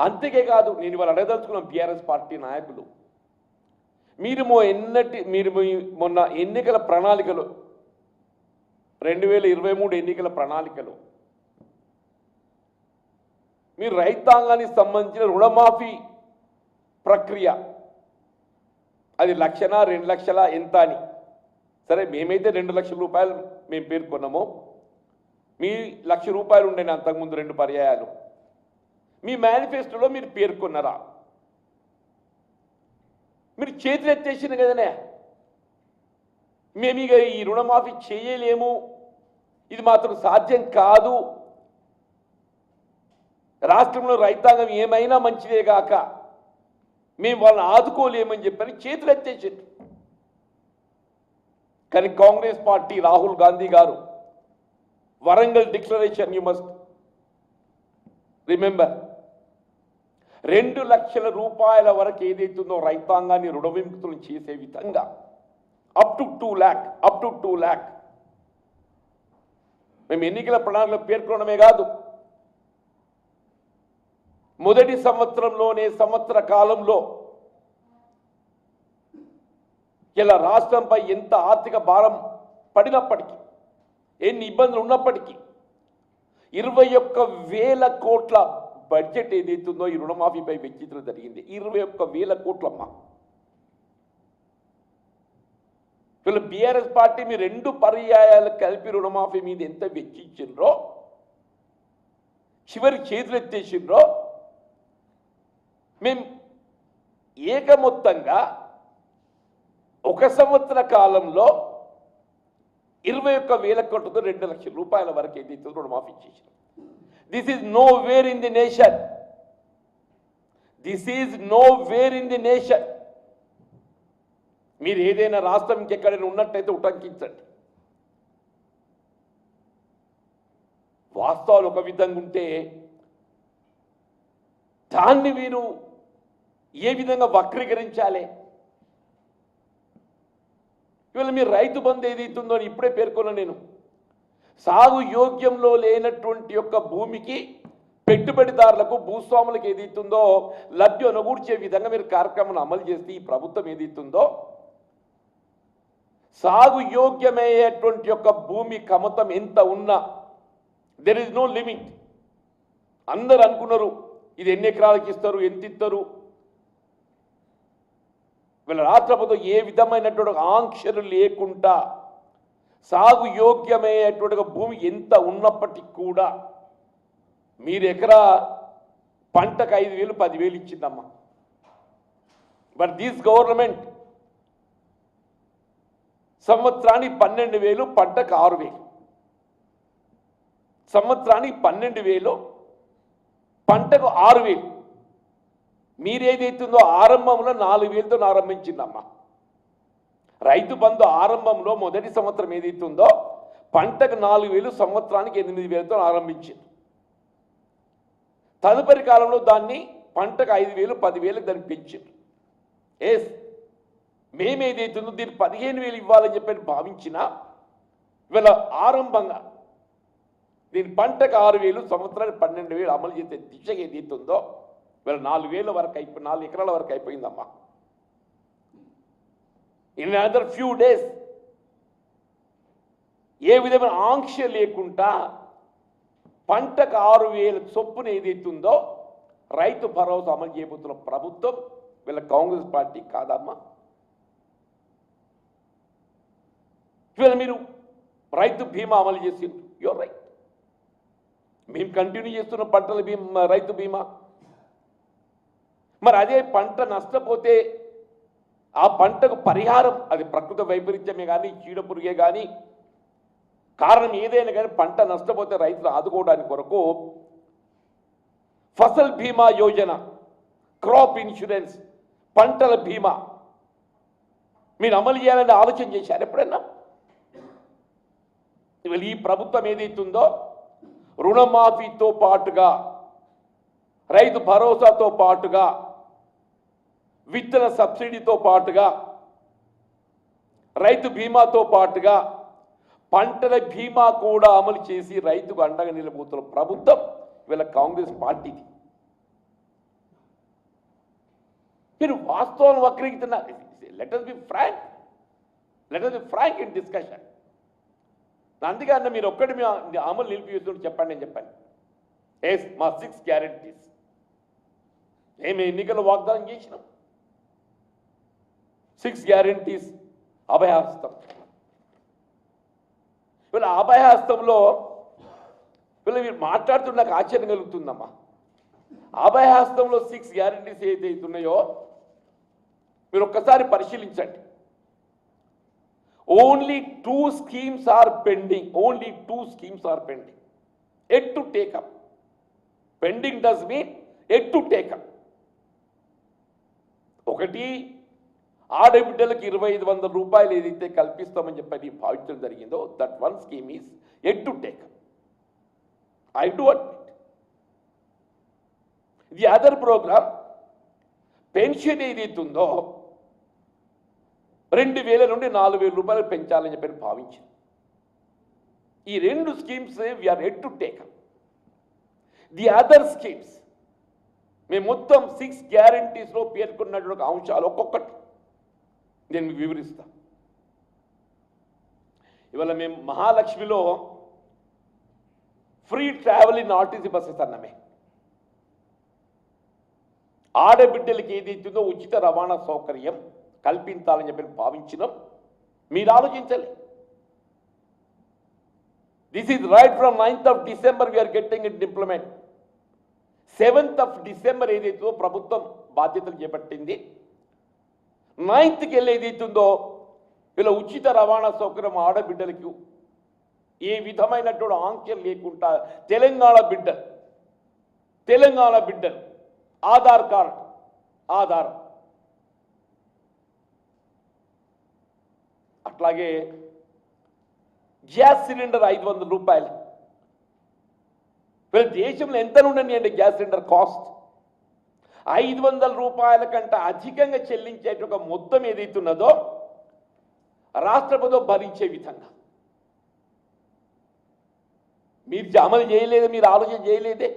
అంతకే కాదు, నేను ఇవాళ అడగదలుచుకున్నాం బీఆర్ఎస్ పార్టీ నాయకులు, మీరు మొన్న ఎన్నికల ప్రణాళికలు 2023 ఎన్నికల ప్రణాళికలు మీరు రైతాంగానికి సంబంధించిన రుణమాఫీ ప్రక్రియ అది 1 లక్షనా 2 లక్షల ఎంత అని, సరే మేమైతే 2 లక్షల రూపాయలు మేము పేర్కొన్నాము, మీ 1 లక్ష రూపాయలు ఉండేది అంతకుముందు 2 పర్యాయాలు, మీ మేనిఫెస్టోలో మీరు పేర్కొన్నారా? మీరు చేతులు ఎత్తేసిన కదనే, మేము ఇక ఈ రుణమాఫీ చేయలేము, ఇది మాత్రం సాధ్యం కాదు, రాష్ట్రంలో రైతాంగం ఏమైనా మంచిదే కాక మేము వాళ్ళని ఆదుకోలేమని చెప్పని చేతులు ఎత్తేసారు. కానీ కాంగ్రెస్ పార్టీ రాహుల్ గాంధీ గారు Warangal declaration you must remember 2 లక్షల రూపాయల వరకు ఏదైతుందో రైతాంగాన్ని రుణ విముక్తులు చేసే విధంగా అప్ టు 2 lakh మేము ఎన్నికల ప్రణాళికలో పేర్కొనడమే కాదు, మొదటి సంవత్సరంలోనే సంవత్సర కాలంలో ఇలా రాష్ట్రంపై ఎంత ఆర్థిక భారం పడినప్పటికీ, ఎన్ని ఇబ్బందులు ఉన్నప్పటికీ 21,000 కోట్ల బడ్జెట్ ఏదైతుందో ఈ రుణమాఫీపై వెచ్చించడం జరిగింది. 21,000 కోట్లమ్మా. వీళ్ళు బీఆర్ఎస్ పార్టీ మీ 2 పర్యాయాలు కలిపి రుణమాఫీ మీద ఎంత వెచ్చించిండ్రో, చివరికి చేతులు ఎత్తేసిండ్రో, మేము ఏకమొత్తంగా 1 సంవత్సర కాలంలో 21,000 కోట్లతో 2 లక్షల రూపాయల వరకు ఏదైతే రుణమాఫీ చేశారు. This is know where in the nation, మీరు ఏదైనా రాష్ట్రం ఇంకెక్కడైనా ఉన్నట్టయితే ఉటంకించండి. వాస్తవాలు ఒక విధంగా ఉంటే దాన్ని మీరు ఏ విధంగా వక్రీకరించాలి? ఇవాళ మీరు రైతు బంధు ఏదైతుందో అని ఇప్పుడే పేర్కొన్నా నేను, సాగు యోగ్యంలో లేనటువంటి యొక్క భూమికి పెట్టుబడిదారులకు భూస్వాములకు ఏదైతుందో లబ్ధి అనుకూర్చే విధంగా మీరు కార్యక్రమం అమలు చేస్తే ఈ ప్రభుత్వం ఏదైతుందో సాగు యోగ్యమయ్యేటువంటి యొక్క భూమి కమతం ఎంత ఉన్నా దెర్ ఇస్ నో లిమిట్. అందరు అనుకున్నారు ఇది ఎన్ని ఎకరాలకు ఇస్తారు, ఎంత ఇస్తారు. వీళ్ళ రాష్ట్ర ప్రభుత్వం ఏ విధమైనటువంటి ఆంక్షలు లేకుండా సాగు యోగ్యమయ్యేటువంటి భూమి ఎంత ఉన్నప్పటికీ కూడా మీరు ఎకరా పంటకు 5,000 10,000 ఇచ్చిందమ్మా. బట్ దిస్ గవర్నమెంట్ సంవత్సరానికి 12,000, పంటకు 6,000, సంవత్సరానికి 12,000, పంటకు 6,000. మీరేదైతుందో ఆరంభంలో 4,000తో ఆరంభించిందమ్మా. రైతు బంధు ఆరంభంలో మొదటి సంవత్సరం ఏదైతుందో పంటకు 4,000, సంవత్సరానికి 8,000తో ఆరంభించింది. తదుపరి కాలంలో దాన్ని పంటకు 5,000 10,000 దాన్ని పెంచారు. ఎస్, మేమేదైతుందో దీన్ని 15,000 ఇవ్వాలని చెప్పి భావించినా ఇవాళ ఆరంభంగా దీని పంటకు 6,000, సంవత్సరానికి 12,000 అమలు చేసే దిశగా ఏదైతుందో ఇవాళ 4,000 వరకు 4 ఎకరాల వరకు అయిపోయిందమ్మా. ఇన్ అదర్ ఫ్యూ డేస్ ఏ విధమైన ఆంక్ష లేకుండా పంటకు 6,000 చొప్పున ఏదైతుందో రైతు భరోసా అమలు చేయబోతున్న ప్రభుత్వం వీళ్ళ కాంగ్రెస్ పార్టీ కాదమ్మా. ఇవాళ మీరు రైతు బీమా అమలు చేసిండ్రు, యువర్ రైట్. మేము కంటిన్యూ చేస్తున్న పంటల బీమా, రైతు బీమా. మరి అదే పంట నష్టపోతే ఆ పంటకు పరిహారం, అది ప్రకృతి వైపరీత్యమే కానీ చీడపురుగే కానీ కారణం ఏదైనా కానీ పంట నష్టపోతే రైతులు ఆదుకోవడానికి కొరకు ఫసల్ బీమా యోజన, క్రాప్ ఇన్సూరెన్స్, పంటల బీమా మీరు అమలు చేయాలని ఆలోచన చేశారు ఎప్పుడన్నా? ఇవాళ ఈ ప్రభుత్వం ఏదైతుందో రుణమాఫీతో పాటుగా, రైతు భరోసాతో పాటుగా, విత్తన సబ్సిడీతో పాటుగా, రైతు బీమాతో పాటుగా పంటల బీమా కూడా అమలు చేసి రైతుకు అండగా నిలబోతున్న ప్రభుత్వం వీళ్ళ కాంగ్రెస్ పార్టీది. మీరు వాస్తవం వక్రీకరిస్తున్నారు. Let us be frank in discussion. అందుకే అన్న మీరు ఒక్కటి మీ అమలు నిలిపిస్తుంటే చెప్పండి అని చెప్పాను. ఎస్, మా 6 గ్యారెంటీస్ ఏమి ఎన్నికల వాగ్దానం చేసినాం. 6 గ్యారెంటీస్ అభయహస్తం. వీళ్ళ అభయహస్తంలో మీరు మాట్లాడుతున్న నాకు ఆశ్చర్యం కలుగుతుందమ్మా. అభయహస్తంలో 6 గ్యారెంటీస్ ఏదైతే ఉన్నాయో మీరు ఒక్కసారి పరిశీలించండి. Only 2 schemes are pending. Yet to take up. Pending does mean yet to take up. ఒకటి, ఆడబిడ్డలకు 2500 రూపాయలు ఏదైతే కల్పిస్తామని చెప్పి భావించడం జరిగిందో, that 1 scheme is yet to take up. I do admit. The other program, pension ఏదైతుందో 2000 నుండి 4000 రూపాయలు పెంచాలని చెప్పి భావించారు. ఈ 2 schemes we are yet to take. The other schemes మేము మొత్తం 6 గ్యారంటీస్లో పేర్కొన్నటువంటి అంశాలు ఒక్కొక్కటి నేను మీకు వివరిస్తా. ఇవాళ మేము మహాలక్ష్మిలో free travel in RTC buses అన్నమే. ఆడబిడ్డలకి ఏదైతుందో ఉచిత రవాణా సౌకర్యం కల్పించాలని చెప్పి భావించినాం. మీరు ఆలోచించాలి. This is right from 9th of December we are getting it implement. 7th of December ఏదైతుందో ప్రభుత్వం బాధ్యతలు చేపట్టింది. 9th వెళ్ళి ఏదైతుందో వీళ్ళ ఉచిత రవాణా సౌకర్యం ఆడబిడ్డలకు ఏ విధమైనటువంటి ఆంక్షలు లేకుండా తెలంగాణ బిడ్డలు ఆధార్ కార్డ్, అట్లాగే గ్యాస్ సిలిండర్ 500 రూపాయలు. వీళ్ళ దేశంలో ఎంత ఉండండి అంటే గ్యాస్ సిలిండర్ కాస్ట్ 500 రూపాయల కంటే అధికంగా చెల్లించే ఒక మొత్తం ఏదైతున్నదో రాష్ట్ర ప్రభుత్వం భరించే విధంగా మీరు అమలు చేయలేదే, మీరు ఆలోచన చేయలేదే.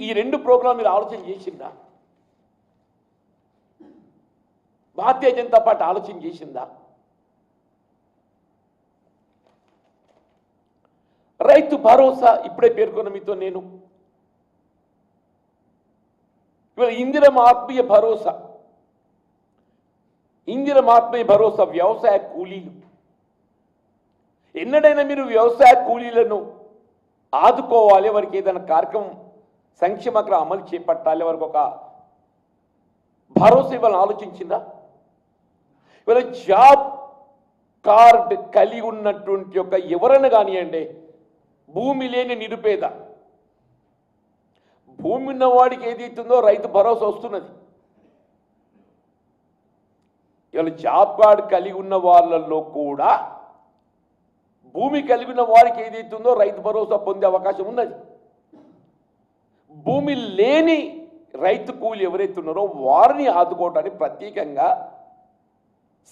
ఈ 2 ప్రోగ్రాం మీరు ఆలోచన చేసిందా? భారతీయ జనతా పార్టీ ఆలోచన చేసిందా? రైతు భరోసా ఇప్పుడే పేర్కొన్న మీతో నేను. ఇవాళ ఇందిరమ్మ ఆత్మీయ భరోసా వ్యవసాయ కూలీలు. ఎన్నడైనా మీరు వ్యవసాయ కూలీలను ఆదుకోవాలి, వారికి ఏదైనా కార్యక్రమం సంక్షేమక్రమం అమలు చేపట్టాలి, వారికి ఒక భరోసా ఇవ్వాలని ఆలోచించిందా? ఇవాళ జాబ్ కార్డ్ కలిగి ఉన్నటువంటి ఒక ఎవరైనా కానివ్వండి, భూమి లేని నిరుపేద, భూమి ఉన్నవాడికి ఏదైతుందో రైతు భరోసా వస్తున్నది. ఇవాళ జాబ్ కార్డ్ కలిగి ఉన్న వాళ్ళల్లో కూడా భూమి కలిగి ఉన్న వారికి ఏదైతుందో రైతు భరోసా పొందే అవకాశం ఉన్నది. భూమి లేని రైతు కూలి ఎవరైతే ఉన్నారో వారిని ఆదుకోవడానికి ప్రత్యేకంగా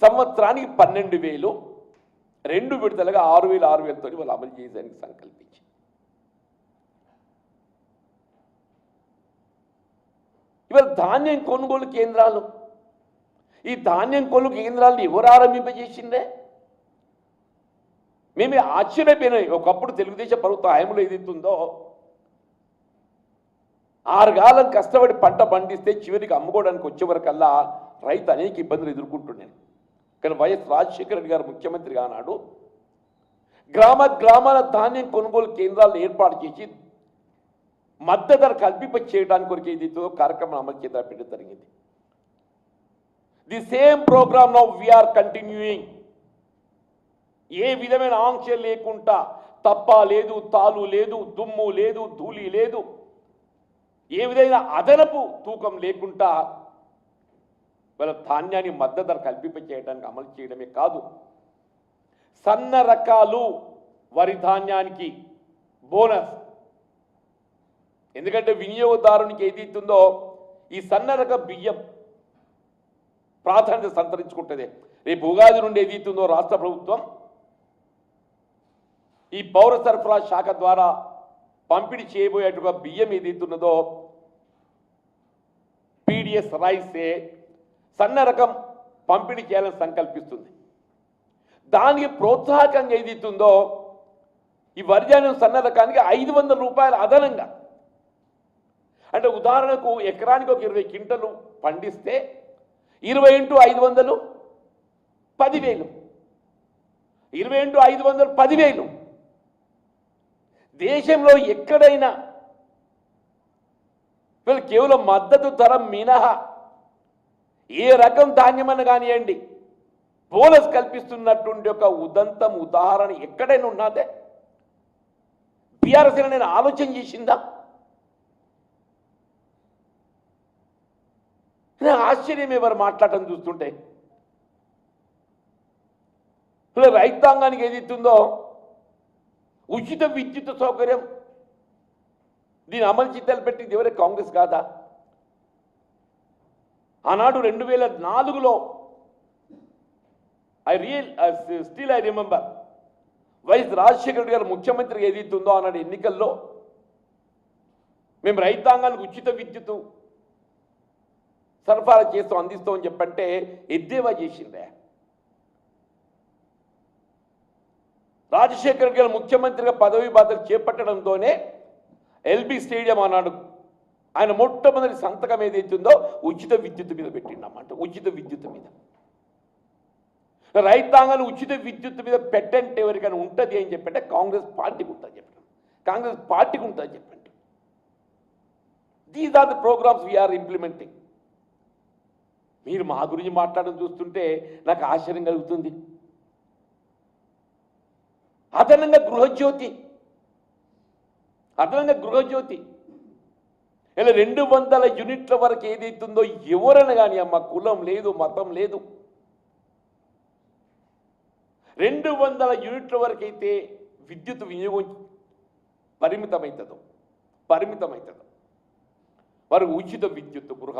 సంవత్సరానికి 12,000 2 విడతలుగా 6,000 వాళ్ళు అమలు చేయడానికి సంకల్పించి, ఇవాళ ధాన్యం కొనుగోలు కేంద్రాలు, ఈ ధాన్యం కొనుగోలు కేంద్రాలను ఎవరు ఆరంభింపజేసిందే? మేమే ఆశ్చర్యపోయినాయి. ఒకప్పుడు తెలుగుదేశం ప్రభుత్వ హయాంలో ఏదైతుందో 6 కాలం కష్టపడి పంట పండిస్తే చివరికి అమ్ముకోవడానికి వచ్చేవరకల్లా రైతు అనేక ఇబ్బందులు ఎదుర్కొంటున్నాను. కానీ వైఎస్ రాజశేఖర రెడ్డి గారు ముఖ్యమంత్రిగా ఆనాడు గ్రామాల ధాన్యం కొనుగోలు కేంద్రాలు ఏర్పాటు చేసి మద్దతు ధర కల్పింప చేయడానికి కొరకు ఏదైతే కార్యక్రమం అమలు పెట్టడం జరిగింది. The same program now we are continuing. ఏ విధమైన ఆంక్షలు లేకుండా, తప్ప లేదు, తాలు లేదు, దుమ్ము లేదు, ధూళి లేదు, ఏ విధమైన అదనపు తూకం లేకుండా వాళ్ళ ధాన్యాన్ని మద్దతు ధర కల్పింప చేయడానికి అమలు చేయడమే కాదు, సన్న రకాలు వరి ధాన్యానికి బోనస్. ఎందుకంటే వినియోగదారునికి ఏదైతుందో ఈ సన్న రక బియ్యం ప్రాధాన్యత సంతరించుకుంటుంది. రేపు ఉగాది నుండి ఏదైతుందో రాష్ట్ర ప్రభుత్వం ఈ పౌర సరఫరా శాఖ ద్వారా పంపిణీ చేయబోయేట్టుగా బియ్యం ఏదైతున్నదో పీడిఎస్ రైసే సన్న రకం పంపిణీ చేయాలని సంకల్పిస్తుంది. దానికి ప్రోత్సాహకంగా ఏదైతుందో ఈ వరిధాన్యం సన్న రకానికి 500 రూపాయలు అదనంగా, అంటే ఉదాహరణకు ఎకరానికి ఒక 20 క్వింటలు పండిస్తే 20 × 500 10,000, 20 × 500 10,000. దేశంలో ఎక్కడైనా వీళ్ళు కేవలం మద్దతు ధర మినహా ఏ రకం ధాన్యమని కానివ్వండి బోనస్ కల్పిస్తున్నటువంటి ఒక ఉదాహరణ ఎక్కడైనా ఉన్నదే? బీఆర్ఎస్ నేను ఆలోచన చేసిందా? ఆశ్చర్యం ఎవరు మాట్లాడటం చూస్తుంటే. రైతాంగానికి ఏదైతుందో ఉచిత విద్యుత్ సౌకర్యం, దీని అమలు చిత్తాలు పెట్టింది ఎవరే? కాంగ్రెస్ కాదా? ఆనాడు 2004లో I remember YS Rajasekhara Reddy garu ముఖ్యమంత్రిగా ఏదైతుందో ఆనాడు ఎన్నికల్లో మేము రైతాంగానికి ఉచిత విద్యుత్ సరఫరా చేస్తాం, అందిస్తామని చెప్పంటే ఎద్దేవా చేసిందే. రాజశేఖర రెడ్డి గారు ముఖ్యమంత్రిగా పదవి బాధ్యతలు చేపట్టడంతోనే ఎల్బీ స్టేడియం అన్నాడు ఆయన మొట్టమొదటి సంతకం ఏదైతుందో ఉచిత విద్యుత్ మీద పెట్టిండన్నమాట. ఉచిత విద్యుత్ మీద, రైతాంగాన్ని ఉచిత విద్యుత్ మీద పెట్టంటే ఎవరికైనా ఉంటుంది అని చెప్పంటే కాంగ్రెస్ పార్టీకి ఉంటుంది చెప్పండి. కాంగ్రెస్ పార్టీకి ఉంటుంది చెప్పండి. These are the programmes we are implementing. మీరు మా గురించి మాట్లాడడం చూస్తుంటే నాకు ఆశ్చర్యం కలుగుతుంది. అదనంగా గృహజ్యోతి ఇలా 200 యూనిట్ల వరకు ఏదైతుందో ఎవరైనా కానీ అమ్మ కులం లేదు, మతం లేదు, 200 యూనిట్ల వరకు అయితే విద్యుత్ వినియోగం పరిమితమవుతుందో వారికి ఉచిత విద్యుత్ గృహ